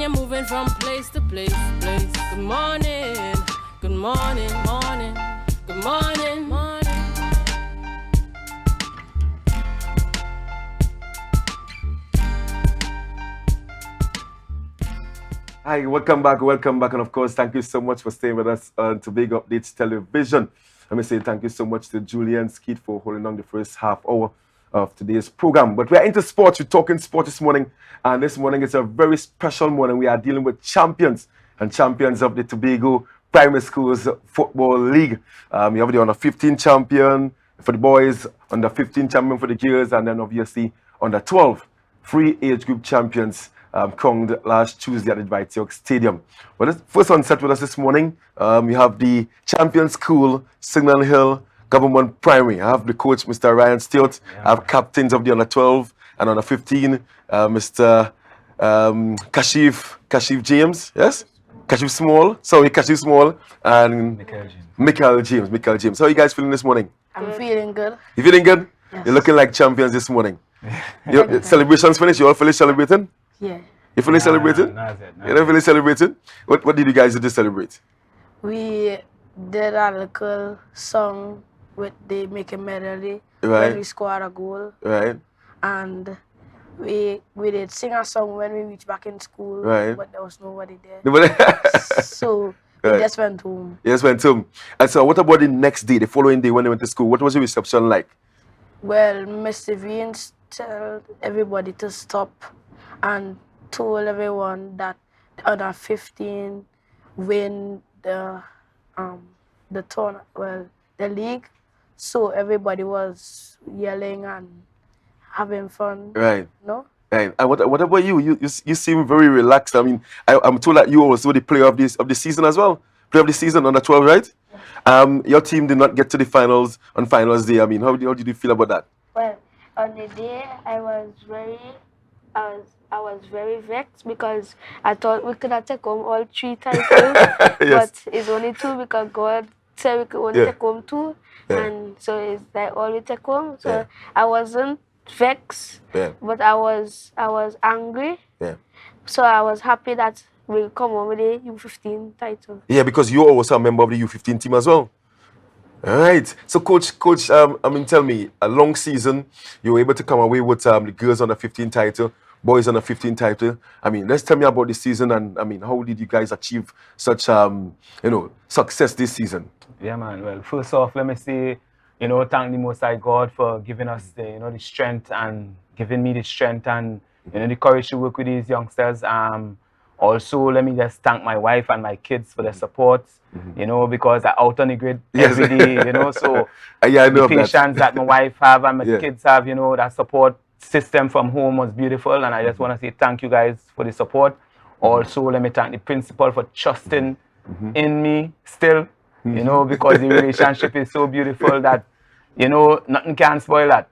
you're moving from place to place. Good morning, good morning, morning, good morning, morning. Hi, welcome back, and of course, thank you so much for staying with us on Tobago Updates Television. Let me say thank you so much to Julian Skeet for holding on the first half hour of today's program. But we are into sports. We're talking sport this morning, and this morning it's a very special morning. We are dealing with champions and champions of the Tobago Primary Schools Football League. You have the under 15 champion for the boys, under 15 champion for the girls, and then obviously under 12 free age group champions. Crowned last Tuesday at the Dwight York Stadium. Well, first on set with us this morning, we have the champion school, Signal Hill Government Primary. I have the coach, Mr. Ryan Stewart. I have captains of the under 12 and under 15, Mr. Kashif James, yes? Kashif Small, and Michael James. How are you guys feeling this morning? I'm feeling good. You feeling good? Yes. You're looking like champions this morning. Your celebrations finished? You all finished celebrating? Yeah. You finished celebrating? You don't finish celebrating? What did you guys do to celebrate? We did a little song with the making melody Right. when we scored a goal. Right. And we did sing a song when we reached back in school. Right. But there was nobody there. Nobody- So we Right. just went home. Yes, went home. And so what about the next day, the following day when they went to school? What was your reception like? Well, Mr. Vince told everybody to stop and told everyone that the under 15 win the league. So everybody was yelling and having fun. Right. No? Right. And what about you? You seem very relaxed. I mean, I'm told that you were also the player of the season as well. Player of the season under 12, right? Your team did not get to the finals on finals day. I mean, how did you feel about that? Well, on the day I was very vexed because I thought we could have taken home all 3 titles, Yes. but it's only 2 because God said we could only take home 2, Yeah. and so it's like all we take home. So Yeah. I wasn't vexed, Yeah. but I was angry. Yeah. So I was happy that we come home with the U15 title. Yeah, because you're also a member of the U15 team as well. All right. So, coach, tell me, a long season, you were able to come away with the girls on the 15 title, boys on the 15 title. I mean, let's tell me about the season, and I mean, how did you guys achieve such success this season? Yeah, man. Well, first off, let me say, thank the Most High God for giving us the strength and giving me the strength and the courage to work with these youngsters. Also, let me just thank my wife and my kids for their support. Because they're out on the grid every day. So Yeah, I know the patience that my wife have and my kids have, that support system from home was beautiful, and I just want to say thank you guys for the support. Also, let me thank the principal for trusting in me still. Because the relationship is so beautiful that, nothing can spoil that,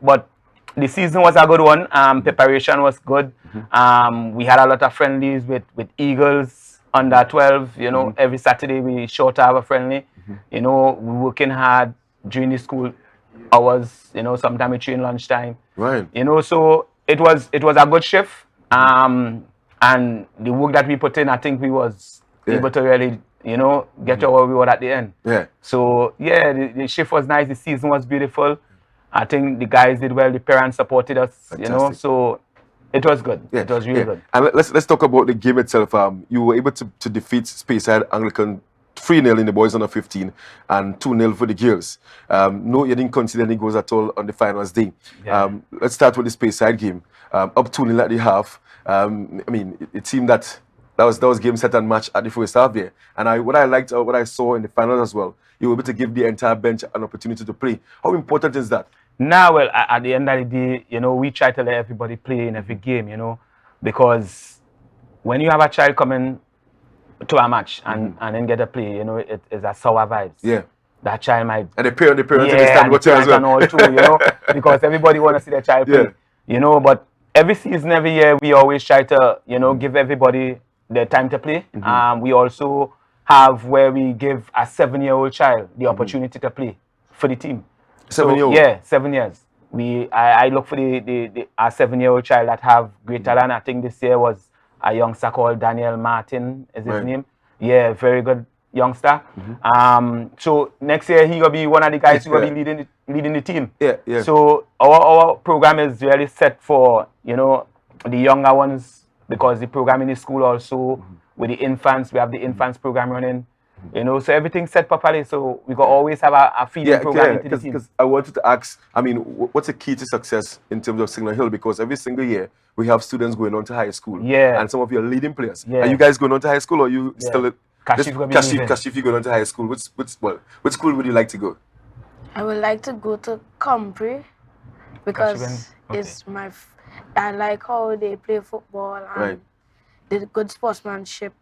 But the season was a good one. Preparation was good. We had a lot of friendlies with Eagles under 12. Every Saturday we sure to have a friendly. We working hard during the school hours. Sometimes we train lunchtime. Right. So it was a good shift. And the work that we put in, I think we was able to really get to where we were at the end. Yeah. So yeah, the shift was nice. The season was beautiful. I think the guys did well. The parents supported us. Fantastic. So it was good. Yeah. It was really good. And let's talk about the game itself. You were able to defeat Speyside Anglican 3-0 in the boys under 15 and 2-0 for the girls. No, you didn't concede any goals at all on the finals day. Yeah. Let's start with the Speyside game. Up 2-0 at the half. I mean, it seemed that was game set and match at the first half there. And what I liked, what I saw in the finals as well, you were able to give the entire bench an opportunity to play. How important is that? Now, well, at the end of the day, we try to let everybody play in every game, because when you have a child coming to a match and then get a play, it is a sour vibes. Yeah. That child might... And the parents yeah, understand what as well. And all too, because everybody want to see their child play. But every season, every year, we always try to, give everybody the time to play. We also have where we give a 7-year-old child the opportunity to play for the team. 7-year-old? Yeah, 7 years. I look for our 7-year-old child that have great talent. I think this year was a youngster called Daniel Martin is his name. Yeah, very good youngster. So next year he gonna be one of the guys who gonna be leading the team. Yeah. So our program is really set for, you know, the younger ones, because the program in the school also with the infants, we have the infants program running. You know, so everything's set properly. So we got always have a feeding program into the team. Because I wanted to ask, I mean, what's the key to success in terms of Signal Hill? Because every single year we have students going on to high school. Yeah. And some of your leading players. Yeah. Are you guys going on to high school, or are you still at Kashif you going on to high school? Which school would you like to go? I would like to go to Compre because it's I like how they play football and the good sportsmanship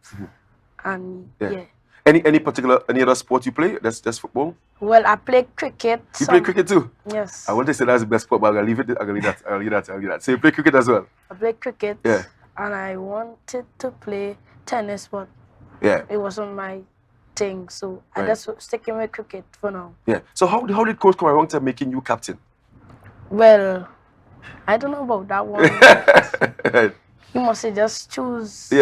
and yeah. Any other sport you play? That's football? Well, I play cricket. You play cricket too? Yes. I want to say that's the best sport, but I'm gonna leave it. I'll leave that. So you play cricket as well? I play cricket. Yeah. And I wanted to play tennis, but it wasn't my thing. So I just sticking with cricket for now. Yeah. So how did coach come around to making you captain? Well, I don't know about that one. He must have just choose.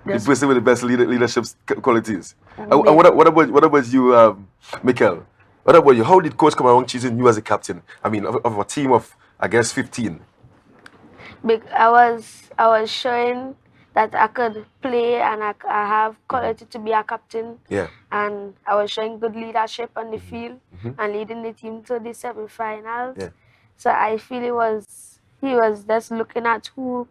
The person with the best leadership qualities. And what about you, Mikel? What about you? How did coach come around choosing you as a captain? I mean, of a team of, I guess, 15. I was showing that I could play and I have quality to be a captain. Yeah. And I was showing good leadership on the field and leading the team to the semi-finals. Yeah. So I feel he was just looking at who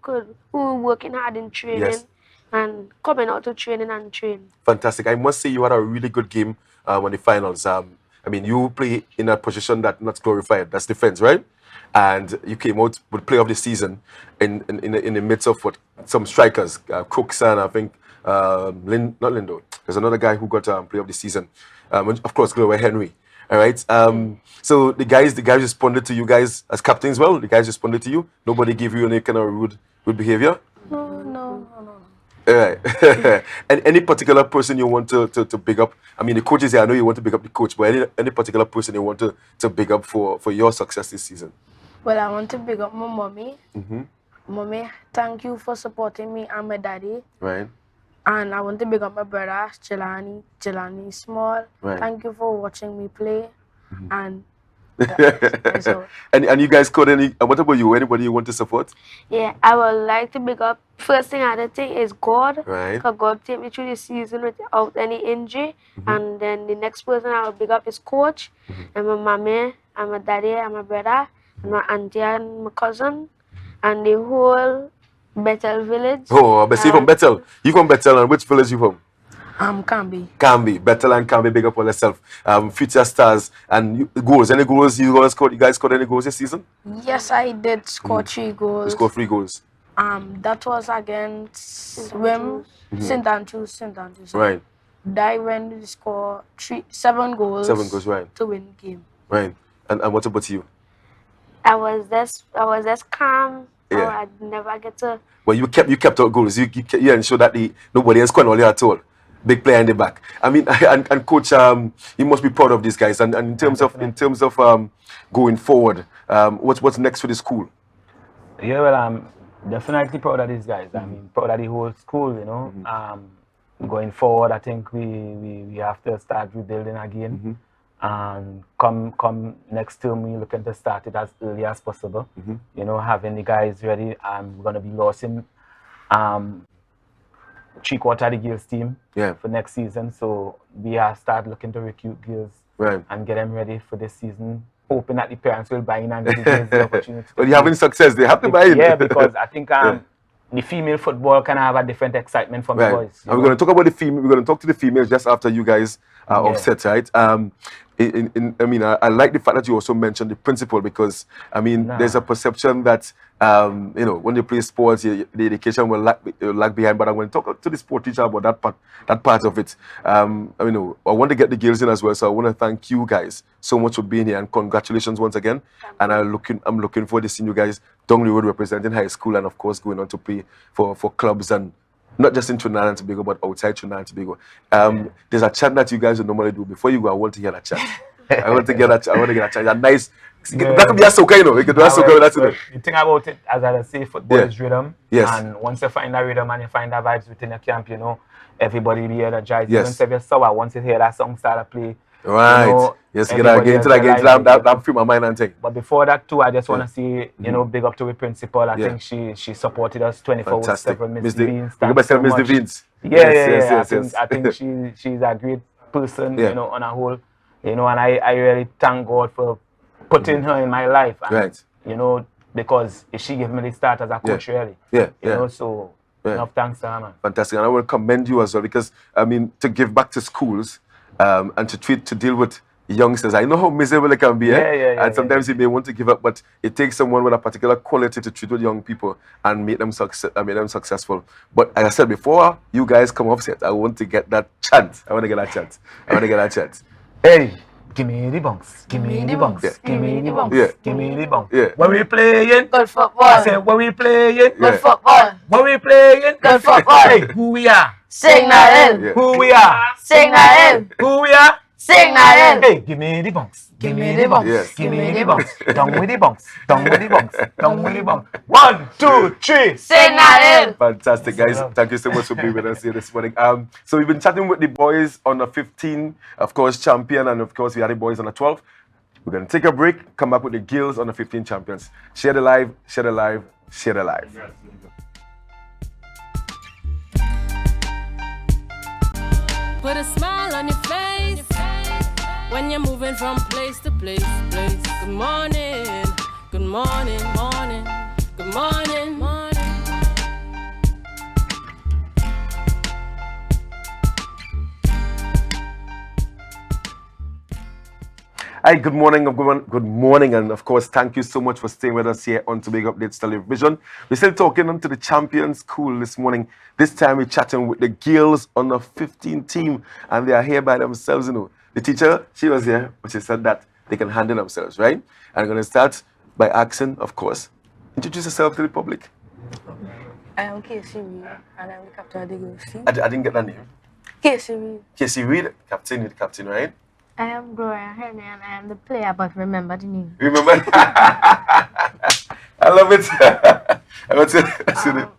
working hard in training and coming out to training and train. Fantastic. I must say you had a really good game on the finals. I mean, you play in a position that's not glorified. That's defense, right? And you came out with player of the season in the midst of some strikers, Cooks and I think not Lindo. There's another guy who got player of the season. Of course, Gloria Henry. All right. So the guys responded to you guys as captains. Well, the guys responded to you. Nobody gave you any kind of rude behavior. No. All right. And any particular person you want to big up? I mean, the coaches here, I know you want to big up the coach, but any particular person you want to big up for your success this season? Well, I want to big up my mommy. Mommy, thank you for supporting me and my daddy. Right. And I want to big up my brother, Jelani Small. Right. Thank you for watching me play. And and you guys scored any? What about you? Anybody you want to support? Yeah, I would like to big up. First thing I think is God. Right. Because God take me through the season without any injury. And then the next person I will big up is coach, and my mommy, and my daddy, and my brother, and my auntie, and my cousin, and the whole Bethel village. Oh, but see from Bethel. You from Bethel, and which village you from? Camby. Camby, Bethel and Camby, big up on yourself. Future stars and goals. Any goals you guys scored any goals this season? Yes, I did score 3 goals. You scored 3 goals. That was against St. Andrews. Right. That when we scored 7 goals. 7 goals, right. To win the game. Right. And what about you? I was just calm. Yeah. Oh, I never get to. Well, you kept out goals. You ensured that nobody else scored on you at all. Big player in the back. I mean, and coach, you must be proud of these guys. And in terms of going forward, what's next for the school? Yeah, well, I'm definitely proud of these guys. I mean, proud of the whole school. You know, going forward, I think we have to start rebuilding again. And come next term, we're looking to start it as early as possible. You know, having the guys ready. We're gonna be losing 3/4 of the girls team for next season. So we have started looking to recruit girls and get them ready for this season. Hoping that the parents will buy in and give the girls the opportunity. Well, you having success, they have to buy in. Yeah, because I think the female football can have a different excitement from the boys. And we're going to talk about the female. We're going to talk to the females just after you guys are offset, right? I mean, I like the fact that you also mentioned the principal because I mean, there's a perception that you know, when you play sports, the education will lag behind. But I'm going to talk to the sport teacher about that part of it. I want to get the girls in as well, so I want to thank you guys so much for being here and congratulations once again. And I'm looking forward to seeing you guys down the road representing high school and of course going on to play for clubs and not just in Trinidad and Tobago, but outside Trinidad and Tobago. There's a chant that you guys would normally do. Before you go, I want to hear that chant. I want to get a chance. A nice. That could be a soca, you know. We could do a soca with that, you know. The thing about it, as I say, football is rhythm. Yes. And once you find that rhythm and you find that vibes within your camp, you know, everybody be energized. Yes. Even if you're sour, once you hear that song start to play, right. You know, yes, get that free my mind and thing. But before that too, I just want to say, you know, big up to the principal. I think she supported us 24/7. Miss Devines. Miss Devines. Yes. I think she's a great person, you know, on a whole. You know, and I really thank God for putting her in my life. And, you know, because she gave me the start as a coach, really. You know, so enough thanks to her, man. Fantastic. And I will commend you as well because, I mean, to give back to schools and to deal with youngsters. I know how miserable it can be, and sometimes you may want to give up, but it takes someone with a particular quality to treat with young people and make them successful. But as I said before, you guys come upset. I want to get that chance. Hey, give me the bunks. Give me the bunks. Give me the bunks. Give me the bunks. When we playing Good football. I said, when we playing Good football. When we playing Good football. Hey, who we are? Sing that in. Who we are? Sing that in. Who we are? Sing that in. Hey, give me the bunks. Give me the bunks. Give me the bunks. Down with the bunks. Down with the bunks. Down with the bunks. 1, 2, 3. Sing that in. Fantastic, guys. Thank you so much for being with us here this morning. So we've been chatting with the boys on the 15, of course, champion, and of course we had the boys on the 12. We're going to take a break, come back with the girls on the 15 champions. Share the live, share the live, share the live. Put a smile on your face when you're moving from place to place. Good morning, good morning, morning, good morning, morning. Hi, good morning, and of course, thank you so much for staying with us here on Tobago Updates Television. We're still talking on to the champions school this morning. This time we're chatting with the girls on the 15 team, and they are here by themselves, you know. The teacher, she was here, but she said that they can handle themselves, right? And I'm going to start by asking, of course, introduce yourself to the public. I am Casey Reed, and I'm the captain of the girls team. I didn't get that name. Casey Reed. Casey Reed, captain, right? I am Gloria Henry and I am the player, but remember the name. Remember? I love it.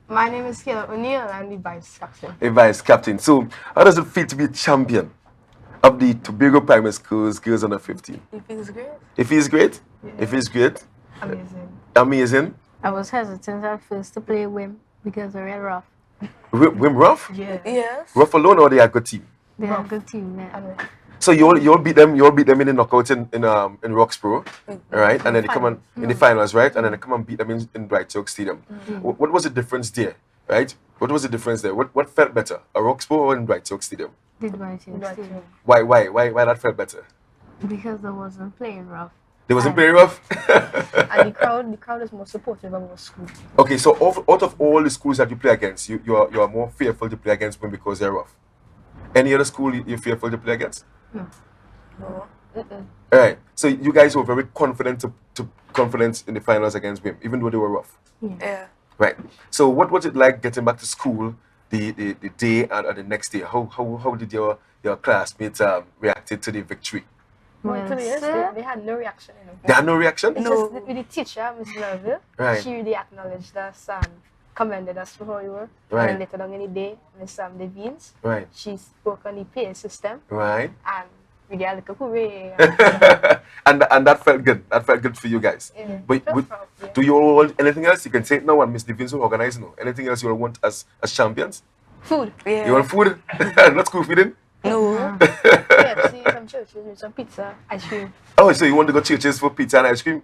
My name is Caleb O'Neill and I'm the vice captain. A vice captain. So, how does it feel to be a champion of the Tobago Primary Schools Girls Under 15? It feels great. It feels great? Yeah. It feels great? Amazing. I was hesitant at first to play Wim because they're real rough. Wim rough? Yeah. Yes. Rough alone or they are a good team? They're a good team, yeah. So you'll beat them in the knockout in Roxborough, right? And then they come on in the finals, right? And then they come and beat them in Bright Oak Stadium. What was the difference there, right? What was the difference there? What felt better, a Roxborough or in Bright Oak Stadium? Did Bright Oak Stadium. Why that felt better? Because they wasn't playing rough. They wasn't playing rough. And the crowd is more supportive of our school. Okay, so out of all the schools that you play against, you are more fearful to play against them because they're rough. Any other school you're fearful to play against? No. All right. So you guys were very confident in the finals against Wim, even though they were rough. Yeah. Right. So what was it like getting back to school the day and the next day? How did your classmates react to the victory? Well, to be honest, they had no reaction. You know. They had no reaction? It's just with the teacher, Miss Melville, Right. she really acknowledged us and commended us for how we were. Right. And then later on in the day, Miss Devines, Right. she spoke on the PA system. Right. And we got like a hooray. And that felt good. That felt good for you guys. Yeah. But do you all want anything else? You can say it now and Miss Devines will organize now. Anything else you all want as champions? Food. Yeah. You want food? Not school feeding? No. KFC, some churches with some pizza, ice cream. Oh, so you want to go to churches for pizza and ice cream?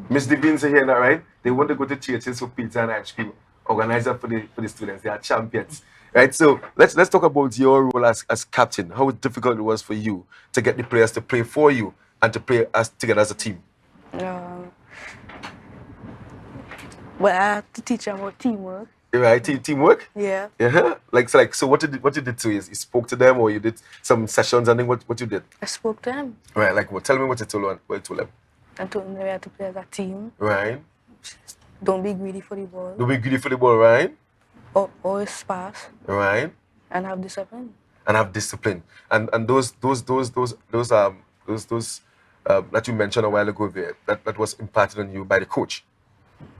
Miss Devines are hearing that, right? They want to go to churches for pizza and ice cream. Organizer for the students. They are champions. Right? So let's talk about your role as captain. How difficult it was for you to get the players to play for you and to play together as a team. Well, I had to teach them about teamwork. Right, teamwork. Yeah. Yeah. So what did you do? You spoke to them, or you did some sessions, and then what you did? I spoke to them. Right. Like what? Tell me what you told them. I told them they had to play as a team. Right. Don't be greedy for the ball. Don't be greedy for the ball, right? Always pass. Right. And have discipline. And have discipline. And those those that you mentioned a while ago there that was imparted on you by the coach?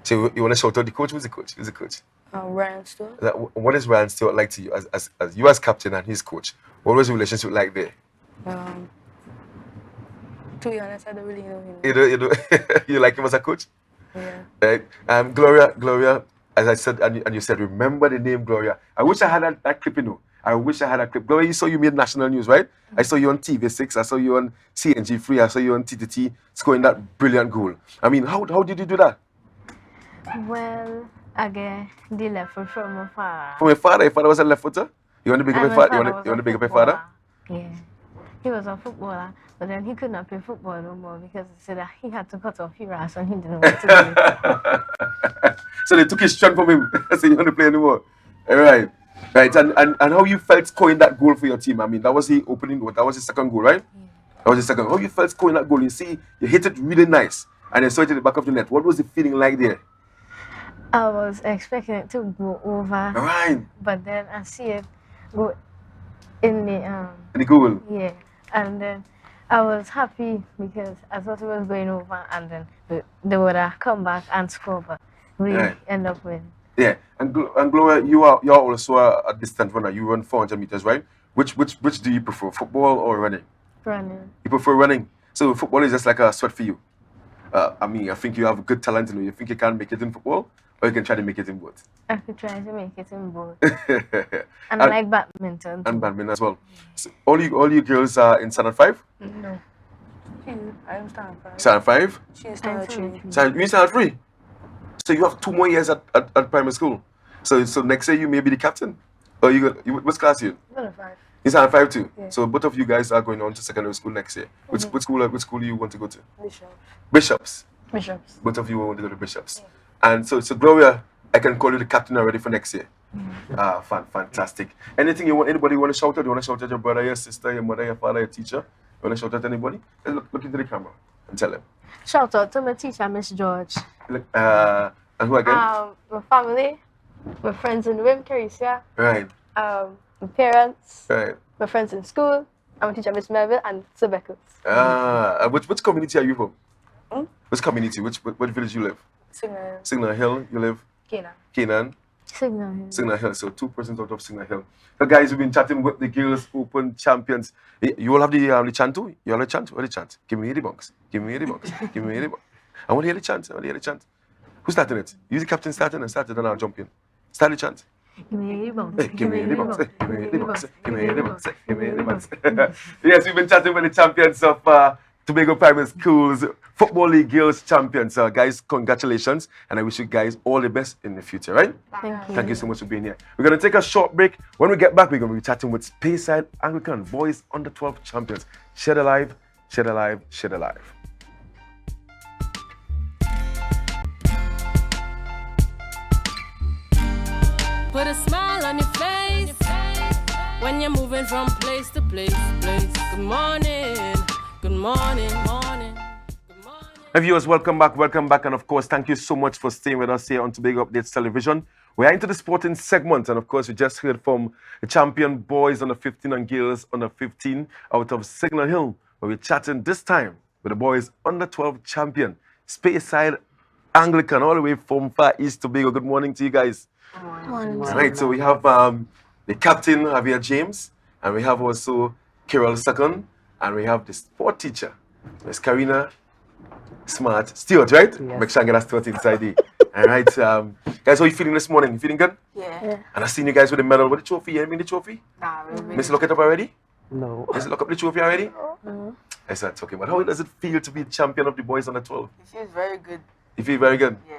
So you want to shout out the coach? Who's the coach? Who's the coach? Ryan Stewart. What is Ryan Stewart like to you as you as captain and his coach? What was the relationship like there? To be honest, I don't really know him. You do you like him as a coach? Yeah. Right. Gloria, as I said, and you said, remember the name Gloria. I wish I had that clip, you know. I wish I had that clip. Gloria, you saw you made national news, right? I saw you on TV6, I saw you on CNG3, I saw you on TTT scoring that brilliant goal. I mean, how did you do that? Well, again, the left foot from my father. From your father? Your father was a left footer? You want to big up your father? You want to big up your father? Yeah. He was a footballer, but then he could not play football no more because he said that he had to cut off his ass and he didn't want to do it. So they took his strength from him. So you don't want to play anymore. All right. Right. And how you felt scoring that goal for your team? I mean, that was the opening goal. That was the second goal, right? Yeah. That was the second. How you felt scoring that goal? You see, you hit it really nice and then saw it in the back of the net. What was the feeling like there? I was expecting it to go over. All right. But then I see it go in the goal. Yeah. And then I was happy because I thought it was going over and then they would have come back and score, but we end up winning. Yeah, and Gloria, you're also a distant runner. You run 400 meters, right? Which do you prefer, football or running? Running. You prefer running. So football is just like a sweat for you. I mean, I think you have good talent in it. You think you can make it in football, or you can try to make it in both? I could try to make it in both. And I like badminton. And badminton as well. So all you girls are in standard 5? No. I'm standard 5. Standard 5? She's standard 3. You in standard 3? So you have 2 more years at primary school. So next year you may be the captain. Or what class are you? Standard 5. You're standard 5 too? Yeah. So both of you guys are going on to secondary school next year. Which school do you want to go to? Bishops. Both of you want to go to Bishops. Yeah. And so Gloria, I can call you the captain already for next year. Fantastic. Anybody want to shout out? You want to shout out your brother, your sister, your mother, your father, your teacher? You want to shout out anybody? Look into the camera and tell them. Shout out to my teacher, Miss George. And who again? My family, my friends in the room, Carissa. Right. My parents. Right. My friends in school. I'm a teacher, Miss Melville, and Tobago. Which community are you from? Which community? What village you live? Signal Hill. You live? Canaan. Signal Hill. So 2 persons out of Signal Hill. So guys, we've been chatting with the Girls Open champions. You all have the chant too? You all have the chant? What the chant? Give me the bunks. Give me the bunks. Give me the bunks. I want to hear the chant. Who's starting it? You the captain starting and then I'll jump in. Start the chant. Give me the bunks. Give me the bunks. Give me the bunks. Give me the bunks. Give me the bunks. Yes, we've been chatting with the champions of Tobago Primary Schools Football League Girls Champions. Guys, congratulations, and I wish you guys all the best in the future, right? Thank you. Thank you so much for being here. We're going to take a short break. When we get back, we're going to be chatting with Speyside Anglican Boys Under 12 Champions. Share alive, share alive, share alive. Put a smile on your face when you're moving from place to place. Good morning, good morning, morning. Hey viewers, welcome back, and of course, thank you so much for staying with us here on Tobago Updates Television. We are into the sporting segment, and of course, we just heard from the champion boys under 15 and girls under 15 out of Signal Hill, where we're chatting this time with the boys under 12 champion, Speyside Anglican, all the way from Far East Tobago. Good morning to you guys. Good morning. Right, so we have the captain, Javier James, and we have also Carol Second, and we have the sport teacher, Miss Karina Smart Stewart, right? Yes. Make sure I get that Stewart inside there. All right, guys, how are you feeling this morning? You feeling good? Yeah. And I seen you guys with the medal. What the trophy? You mean the trophy? Nah, Miss, look it up already? No. Miss, look up the trophy already? No. That's not talking about. How does it feel to be champion of the boys under 12? It feels very good. You feel very good? Yeah.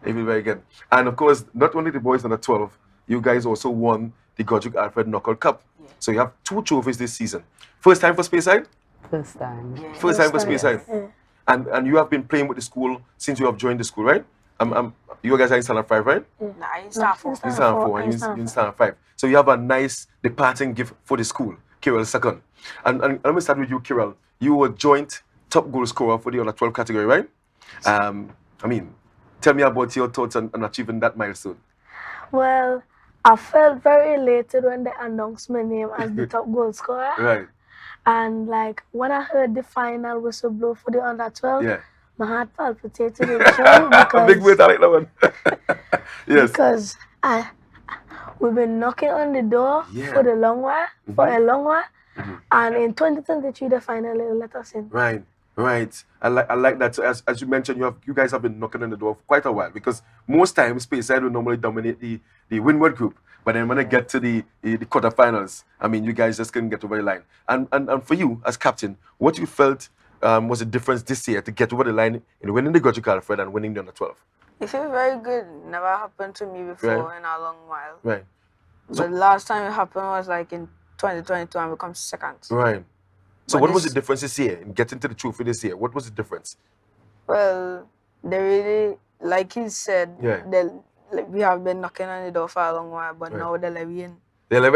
You feel very good. And of course, not only the boys under 12, you guys also won the Godric Alfred Knockout Cup. Yeah. So you have 2 trophies this season. First time for Speyside? First time. Yeah. First time for Speyside. Yeah. And you have been playing with the school since you have joined the school, right? You guys are in standard 5, right? Yeah. Nah, in standard 4. In standard 4 and in standard 5. So you have a nice departing gift for the school, Kirill Second. And let me start with you, Kirill. You were joint top goal scorer for the under 12 category, right? Tell me about your thoughts on achieving that milestone. Well, I felt very elated when they announced my name as the top goal scorer. Right. And like when I heard the final whistle blow for the under 12, Yeah. my heart palpitated in joy Big wait, I like that one. Yes. because we've been knocking on the door for the long while, for a long while, and in 2023 they finally let us in. Right, right. I like that. So as you mentioned, you guys have been knocking on the door for quite a while, because most times Speyside will normally dominate the Windward group. But then when I get to the quarterfinals, I mean, you guys just couldn't get over the line. And for you as captain, what you felt was the difference this year to get over the line in winning the Gothic Alfred and winning the under 12? It feels very good. Never happened to me before in a long while. Right. So the last time it happened was like in 2022 and we come second. Right. So But what was the difference this year in getting to the trophy this year? What was the difference? Well, they really, like he said, we have been knocking on the door for a long while, but now they're in. And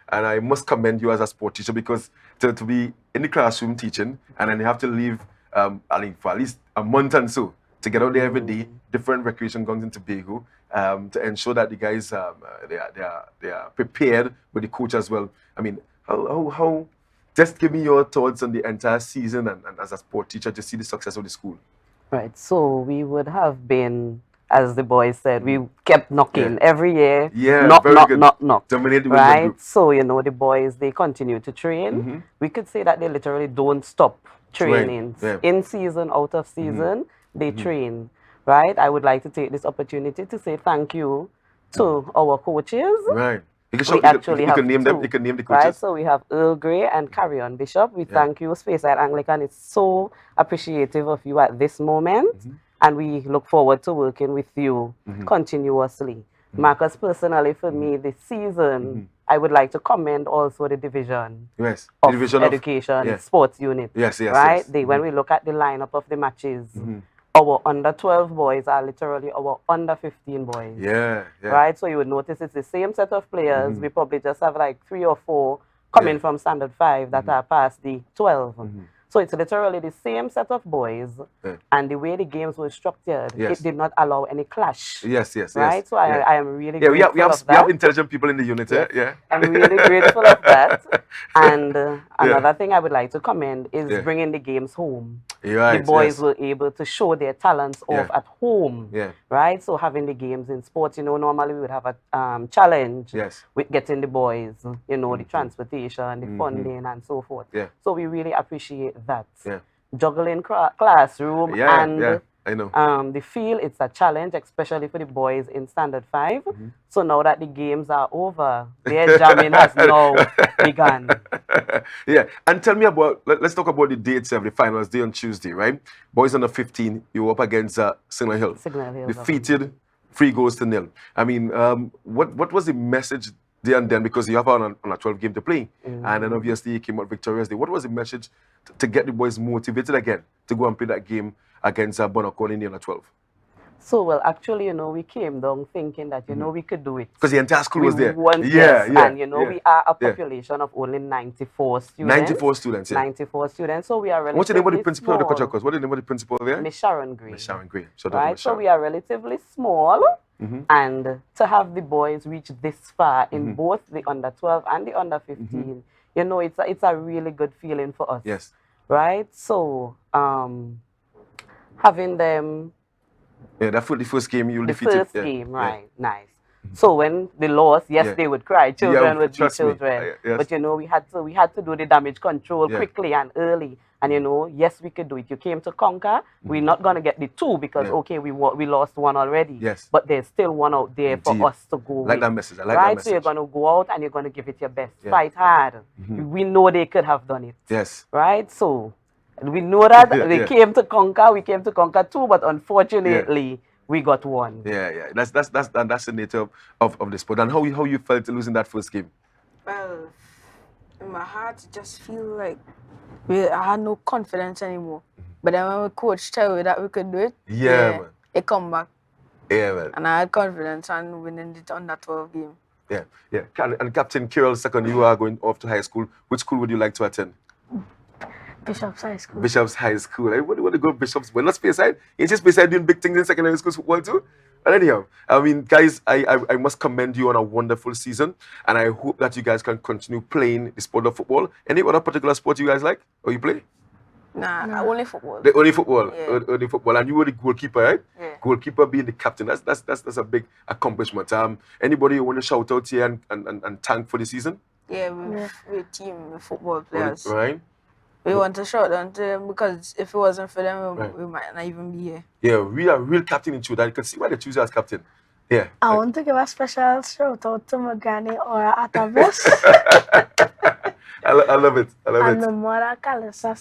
I must commend you as a sport teacher, because to be in the classroom teaching and then you have to leave I think for at least a month and so to get out there every day, different recreation grounds in Tobago, to ensure that the guys they are prepared with the coach as well. I mean, how just give me your thoughts on the entire season and as a sport teacher to see the success of the school. Right, so we would have been, as the boys said, we kept knocking every year. Knock. Dominate the right, group. so you know the boys, they continue to train. We could say that they literally don't stop training. In season, out of season, they train. Right, I would like to take this opportunity to say thank you to our coaches. Right. You can name them. You can name the coaches. Right, so we have Earl Grey and Carrion Bishop. We thank you. Speyside Anglican is so appreciative of you at this moment, and we look forward to working with you continuously. Marcus, personally, for me, this season, I would like to commend also the division of division education sports unit. Right, when we look at the lineup of the matches. Our under 12 boys are literally our under 15 boys. Right? So you would notice it's the same set of players. We probably just have like 3 or 4 coming from standard 5 that are past the 12. So it's literally the same set of boys, and the way the games were structured, it did not allow any clash. Right? So I am really grateful we have of that. intelligent people in the unit. I'm really grateful of that. And another thing I would like to commend is bringing the games home. The boys were able to show their talents off at home. Right? So having the games in sports, you know, normally we would have a challenge with getting the boys, you know, the transportation, the funding, and so forth. So we really appreciate that. Juggling classroom and I know. the field, it's a challenge, especially for the boys in standard 5. So now that the games are over, their jamming has now begun. And tell me about, let's talk about the dates of the finals day on Tuesday, right? Boys under 15, you were up against Signal Hill. Defeated 3-0. I mean, what was the message there and then, because you have on a 12 game to play, and then obviously you came out victorious. What was the message to get the boys motivated again to go and play that game against Bonacon in the under 12? So, well, actually, you know, we came down thinking that, you know, we could do it. Because the entire school was there. And, you know, we are a population of only 94 students. 94 students, 94 students, so we are relatively What's the name of the principal of the Coach? What's the name of the principal there? Miss Sharon Green. Miss Sharon Green. Right, so we are relatively small. And to have the boys reach this far in both the under 12 and the under 15, you know, it's a really good feeling for us. Right? So, having them... the first game you defeated. The first game, right. Nice. So when they lost, they would cry. Children would be children. But, you know, we had to do the damage control quickly and early. And, you know, yes, we could do it. You came to conquer. We're not going to get the 2 because, okay, we lost 1 already. But there's still 1 out there for us to go with. That message. I like that message. So you're going to go out and you're going to give it your best. Fight hard. We know they could have done it. Right? So we know that they came to conquer. We came to conquer 2, but unfortunately, we got 1. That's the nature of the sport. And how you felt losing that first game? Well, in my heart, it just feel like I had no confidence anymore. But then when my coach told me that we could do it, man. It come back. Man. And I had confidence and winning it on that 12 game. And Captain Kirill, second, you are going off to high school. Which school would you like to attend? Bishop's High School. Bishop's High School. What do you go to Bishop's? Well, not Speyside. Ain't just Speyside doing big things in secondary school football too? But anyhow, I mean, guys, I must commend you on a wonderful season, and I hope that you guys can continue playing the sport of football. Any other particular sport you guys like or you play? Nah, only football. The only football, yeah. Only football, and you were the goalkeeper, right? Yeah. Goalkeeper being the captain. That's a big accomplishment. Anybody you want to shout out here and thank for the season? Yeah, we're team football players. Right. We want to shout out to them because if it wasn't for them, we might not even be here. Yeah, we are real captain in Trinidad. You can see why they choose you as captain. Yeah. I want to give a special shout out to my granny or Atavis. I love it. I love it. And my mother, Kalisa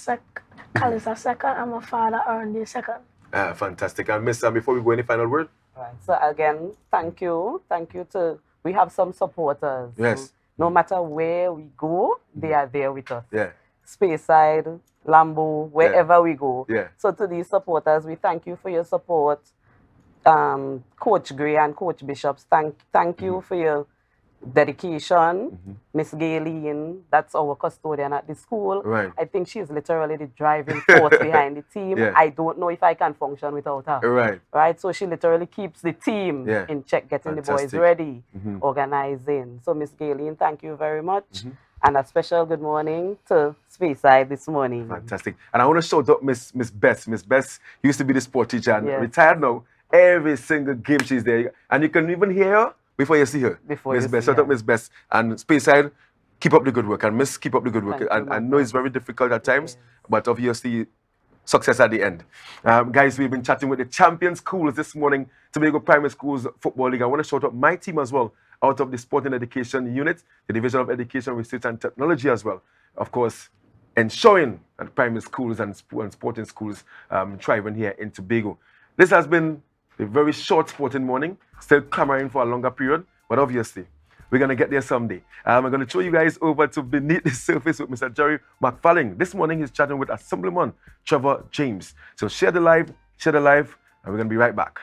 second, and my father, Ernie second. Fantastic. And Miss, before we go, any final word? Right. So again, thank you. Thank you to, we have some supporters. Yes. No matter where we go, they are there with us. Yeah. Speyside, Lambo, wherever we go. Yeah. So to these supporters, we thank you for your support. Coach Gray and Coach Bishops, thank you for your dedication. Miss Gayleen, that's our custodian at the school. Right. I think she's literally the driving force behind the team. Yeah. I don't know if I can function without her. Right. Right. So she literally keeps the team in check, getting the boys ready, organizing. So Miss Gayleen, thank you very much. And a special good morning to Speyside this morning. Fantastic. And I want to shout out Miss Bess. Miss Bess used to be the sport teacher and retired now. Every single game she's there. And you can even hear her before you see her. Miss Bess. Shout out Miss Bess. And Speyside, keep up the good work. And Miss, keep up the good work. And I know it's very difficult at times, but obviously success at the end. Guys, we've been chatting with the champion schools this morning, Tobago Primary Schools Football League. I want to shout out my team as well, out of the Sport and Education Unit, the Division of Education, Research and Technology as well. Of course, ensuring that primary schools and sporting schools thriving here in Tobago. This has been a very short sporting morning, still clamoring for a longer period, but obviously, we're going to get there someday. I'm going to throw you guys over to Beneath the Surface with Mr. Jerry McFarling. This morning, he's chatting with Assemblyman Trevor James. So share the live, and we're going to be right back.